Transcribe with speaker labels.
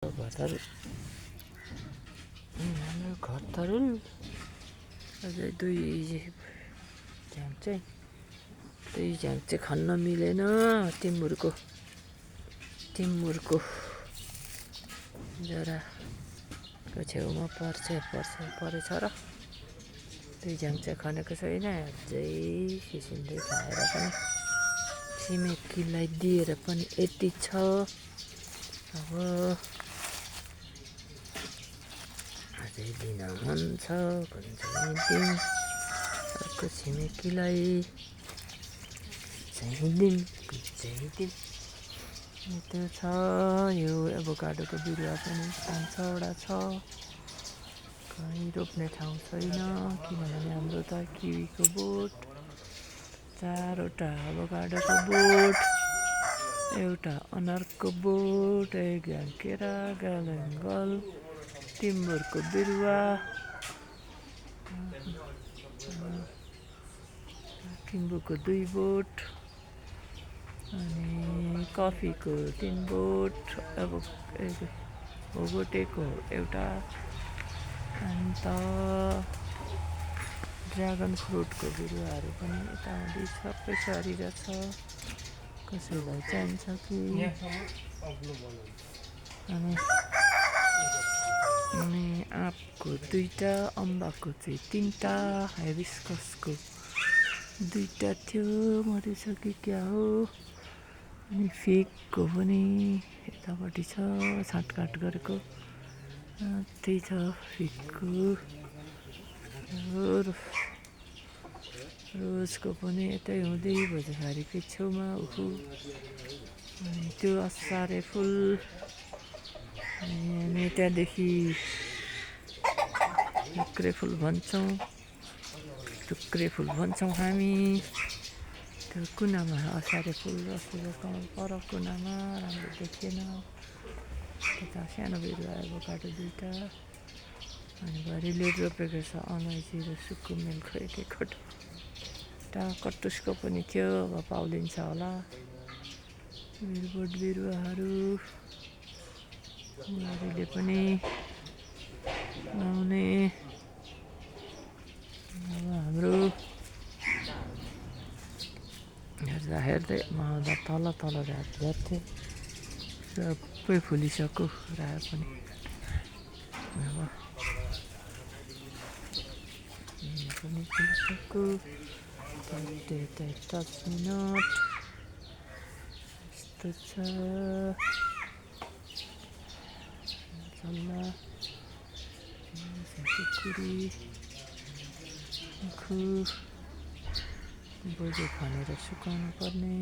Speaker 1: घरतरुल हाम्रो घरतरुल अझै दुई झ्याङ चाहिँ खन्न मिलेन। टिमुरको जराको छेउमा परेछ र दुई झ्याङ चाहिँ खनेको छैन। अझै किसिमले खाएर पनि छिमेकीलाई दिएर पनि यति छ। अब अझै दिन मन छ दिन अर्को छिमेकीलाई चाहिँ दिन त्यो छ। यो एभोकाडोको बिरुवा पनि 5-6वटा छ। कहीँ रोप्ने ठाउँ छैन किनभने हाम्रो त किवीको बोट, 4वटा एभोकाडोको बोट, एउटा अनारको बोट, एक झ्याङ केरा, गालङ्गल, टिमुरको बिरुवा, किम्बुको 2 बोट अनि कफीको 3 बोट, भोगटेको एउटा, अन्त ड्रागन फ्रुटको बिरुवाहरू पनि यताउति सबै छरिरहेछ। कसैलाई चाहिन्छ कि अनि आँपको 2टा, अम्बाको चाहिँ 3टा, हाइबिस्कसको 2टा थियो मरिसक्यो क्या हो। अनि फिगको पनि यतापट्टि छ छाँटकाट गरेको त्यही छ फिगको। रोजको पनि यतै हुँदै भोजखारीकै छेउमा अनि त्यो असारे फुल अनि त्यहाँदेखि टुक्रे फुल भन्छौँ हामी। त्यो कुनामा असारे फुल रसेको कमल पर कुनामा राम्रो देखिएन। त्यता सानो बिरुवा एभोकाडो 2टा अनि भरिले रोपेको छ अलैँची र सुकुमेलको एकवटा। कटुसको पनि थियो अब पाउलिन्छ होला। बिरुवाहरू भरिले पनि लाउने। अब हाम्रो हेर्दै आउँदा तल झर्थ्यो सबै फुलिसक्यो रायो पनि। अब पनि फुलिसक्यो। टचमिनट यस्तो छ। चल्ला कुकुरी बोजो खनेर सुकाउनु पर्ने।